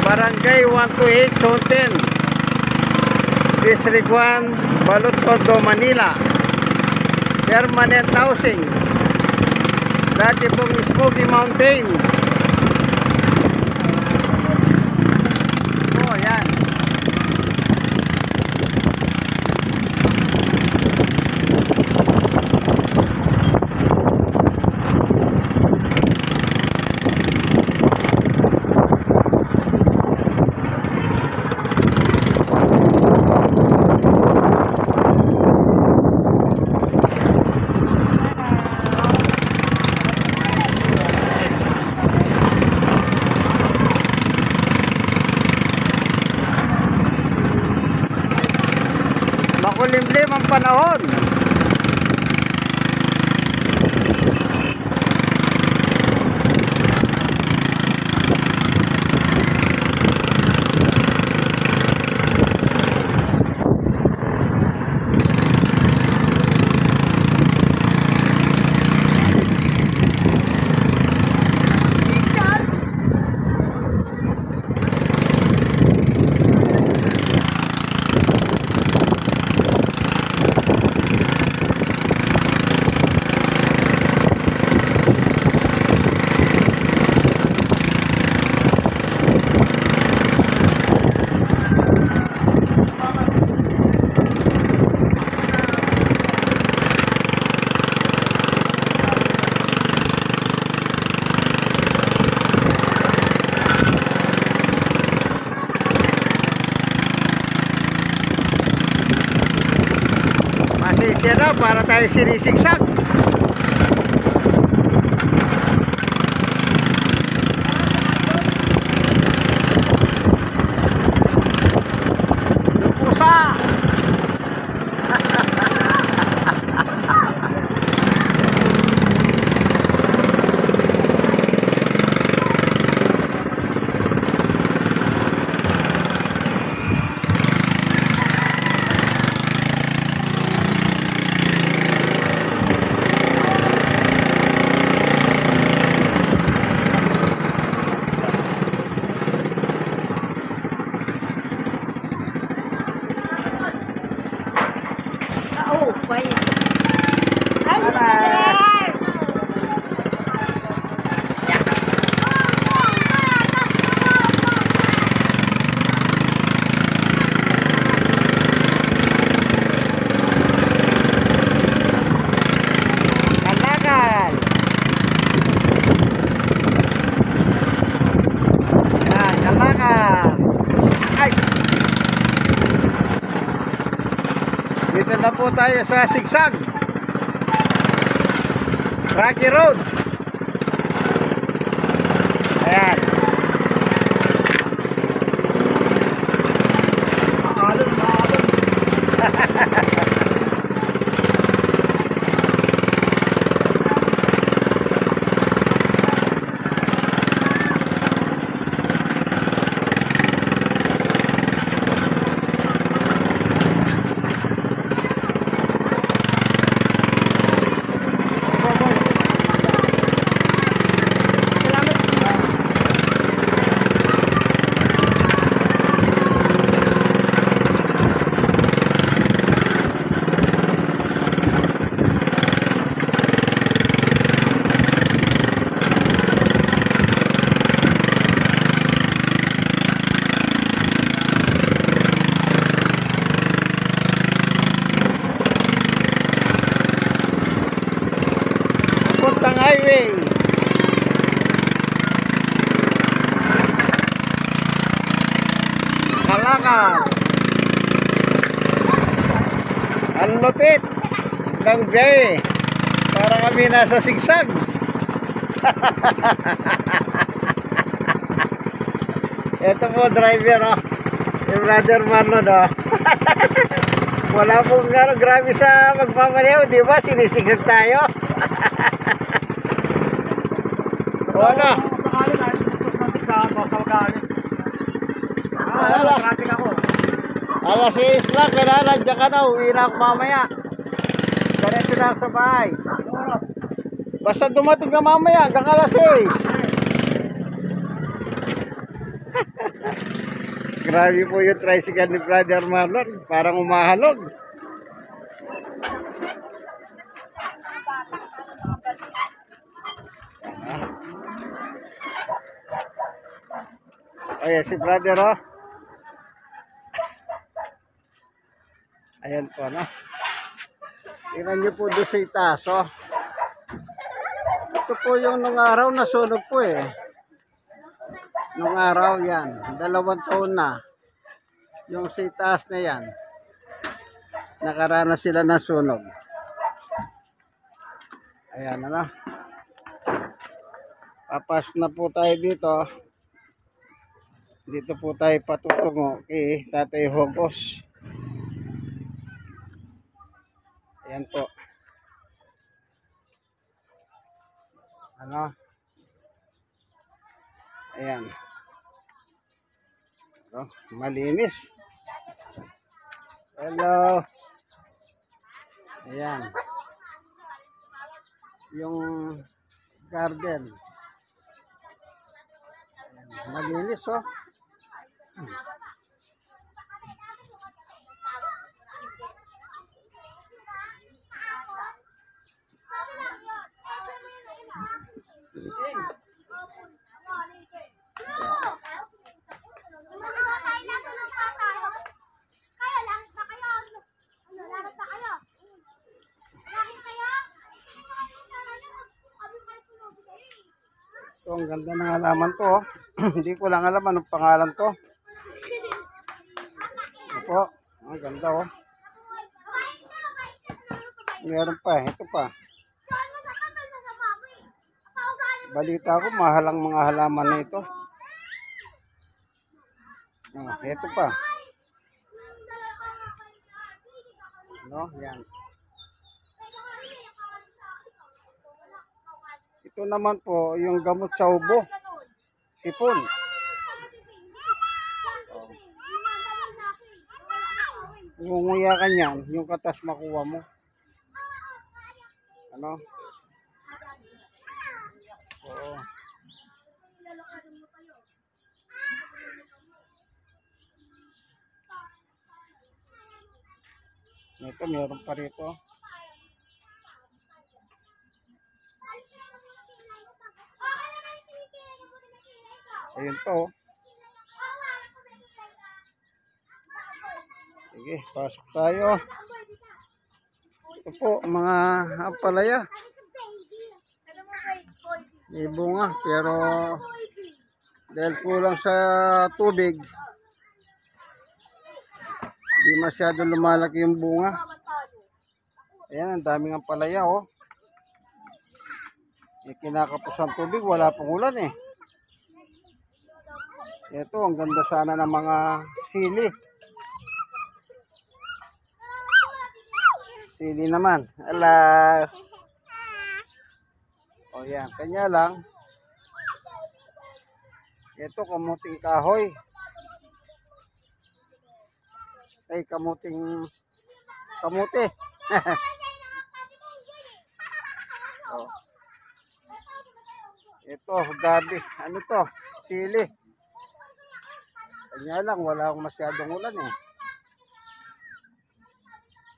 Barangay 128 Zone 10, District 1, Balot Tondo, Manila. Permanent housing. Dati pong Smoky Mountain. Oh, yan. Makulimlim ang panahon. Pasensya na para tayo sinisigsag. Lupusa. Dito na po tayo sa Sigsag Rocky Road. Ayan. Puntang highway. Kalakal. Ang lupit ng biyahe. Para kami nasa Sigsag. Ito po driver, oh. Yung brother Marlon, oh. Wala pong grabe sa magmamaneho, di ba? Sinisigag tayo. Wala. Sakali tayo, putos na Sigsagan po sa Wagalis. Wala. Traffic ako. Alas 6 lang, kailangan nandiyan ka na. Uwi na ako mamaya. Ganito na ako sa bahay. Basta dumating ka mamaya, hanggang alas 6. Grabe po yung tricycle ni Brother Marlon. Parang umahalog. Ayan si Brother, oh. Ayan po, no? Tingnan niyo po doon sa itaas, oh. Ito po yung nung araw nasunog po eh. Nung araw yan, 2 taon na. Yung sa itaas na yan, nakaranas sila ng sunog. Ayan, ano? Papasok na po tayo dito. Dito po tayo patutungo kay Tatay Hugos. Ayan po. Ano? Ayan. Oh, malinis. Hello. Ayan. Yung garden. Ayan. Malinis, oh. Ito, ang ganda ng halaman to, oh. Hindi ko lang alam anong pangalan to. Ito, ang ganda, oh. Meron pa, ito pa. Balita ko, mahal ang mga halaman nito. Oh, ito pa. No, yan. Ito naman po, yung gamot sa ubo. Sipon. Ngunguya ka niyan, yung katas makuha mo. Ano? Oo. Ito, meron pa rito. Ayun to. Sige, pasok tayo. Ito po, mga ampalaya. May bunga, pero dahil kulang sa tubig, di masyado lumalaki yung bunga. Ayan, ang daming ampalaya, oh. Kinakapos ang tubig, wala pang ulan eh. Ito, ang ganda sana ng mga sili. Sili naman. Ala. O yan, kanya lang. Ito, kamuting kahoy. Ay, kamuti. Oh. Ito, gabi. Ano to? Sili. Kanya lang, wala akong masyadong ulan eh.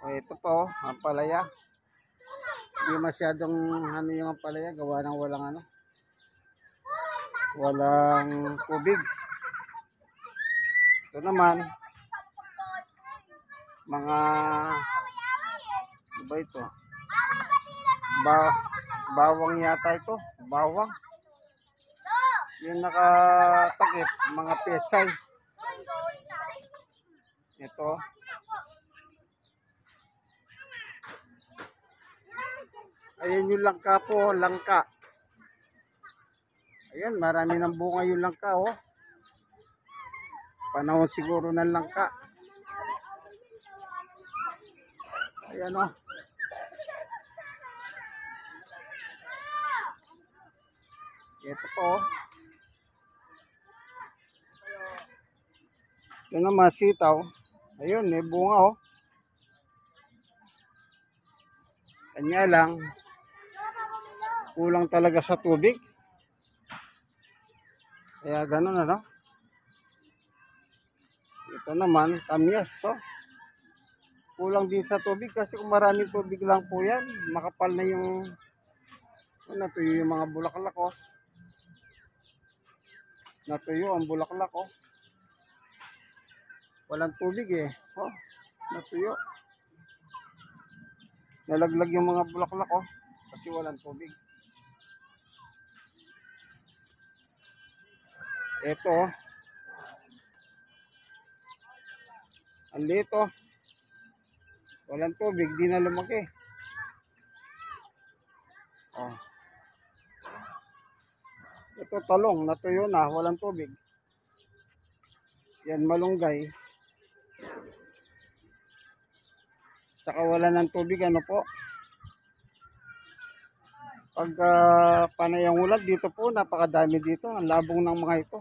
O ito po, ampalaya. Hindi masyadong ano yung ampalaya, gawa ng walang ano. Walang tubig. Ito naman, mga, ano ba ito? Bawang yata ito, bawang. Yung nakatakip, mga pechay. Ito. Ayan yung langka po, langka. Ayan, marami ng bunga yung langka, oh. Panahon siguro ng langka. Ayan, oh. Ito po, oh. Ito naman, sitaw. Ayun, may bunga oh. Kanya lang, kulang talaga sa tubig. Kaya ganun ano. Ito naman, kamyas oh. Kulang din sa tubig kasi kung maraming tubig lang po yan, makapal na yung natuyo yung mga bulaklak oh. Natuyo ang bulaklak oh. Walang tubig eh. Oh, natuyo. Nalaglag yung mga bulaklak oh kasi walang tubig. Ito oh. Ang liit oh. Walang tubig, di na lumaki. Oh. Ito talong, natuyo na, walang tubig. Yan malunggay. Saka wala ng tubig, ano po. Pag panay ang ulan dito po, napakadami dito. Ang labong ng mga ito.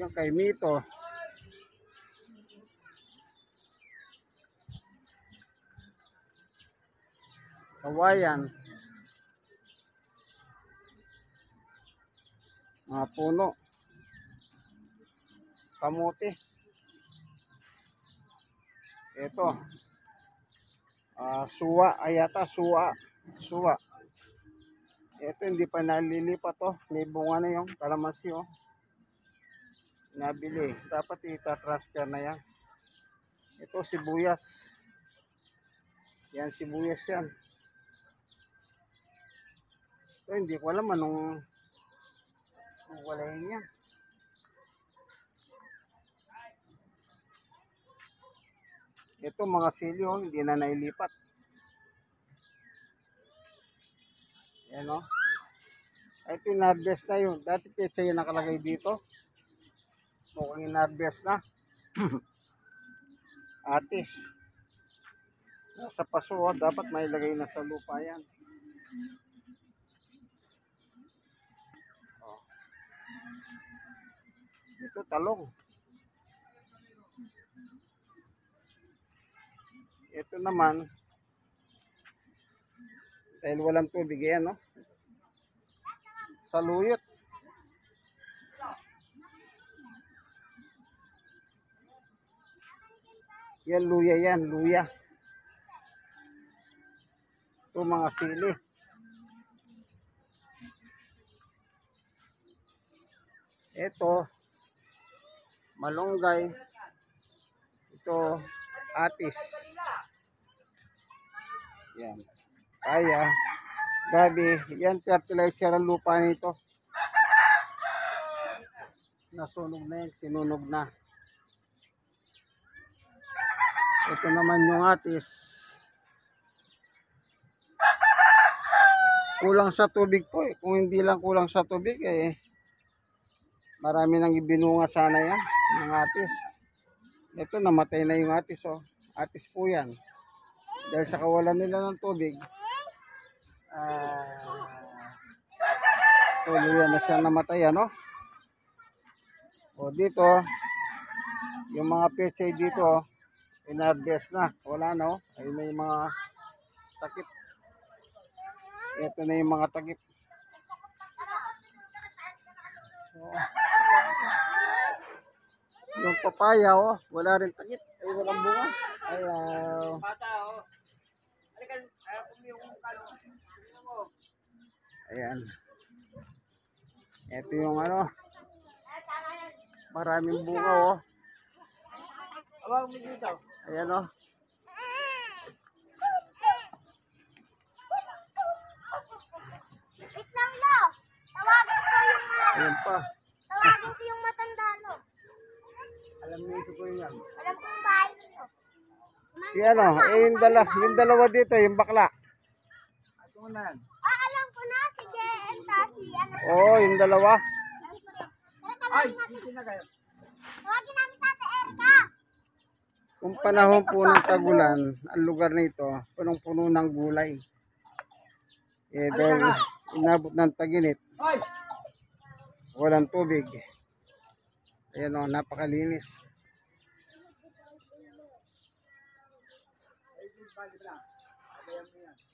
Yung kay Mito. Kawayan. Mga puno. Kamuti. Ito. Suwa. Ayata. Suwa. Ito hindi pa nalilipat oh. May bunga na yung kalamansi oh. Nabili. Dapat ita-transfer na yan. Ito sibuyas. Yan sibuyas yan. Ito hindi ko alam anong walahin niya. Ito mga sili oh, hindi na nailipat. Yan oh. Ito yung harvest na yun. Dati petsa yung nakalagay dito. Mukhang yung harvest na. Atis. Nasa paso oh, dapat mailagay na sa lupa yan. Oh. Ito talong. Ito naman, dahil walang tubig yan, no? Saluyot. Yan, luya. Ito mga sili. Ito, malunggay. Ito, atis. Yan. Kaya, gabi, yan fertilizer ang lupa nito. Nasunog na yan, sinunog na. Ito naman yung atis. Kulang sa tubig po eh. Kung hindi lang kulang sa tubig eh, marami nang ibinunga sana yan, ng atis. Ito, namatay na yung atis oh. Atis po yan. Dahil sa kawalan nila ng tubig, tuluyan na siya namatay, ano? O dito, yung mga pechay dito, inharvest na. Wala na, oh. Ayun na yung mga takip. Ito na yung mga takip. So, yung papaya, oh, wala rin takip. Ay, walang bunga. Ayaw. Ayan. Ito yung ano, maraming bunga oh. Ayan oh. Wait lang lo. Tawagin ko yung Ayan pa. tawagin ko yung matanda lo. Alam niyo ito po yan. Alam ko yung bahay niyo. Si ano, yung dalawa dito, yung bakla. Alam ko na si JN ta si ano. Oh, yung dalawa. Tara tawagin natin. Tawagin namin sa Ate Erika. Kung panahon po ng tagulan, ang lugar na ito, punong-puno ng gulay. Eh, dahil inabot ng taginit, walang tubig. Ayan o, napakalinis. bali na. Sabayan mo yan.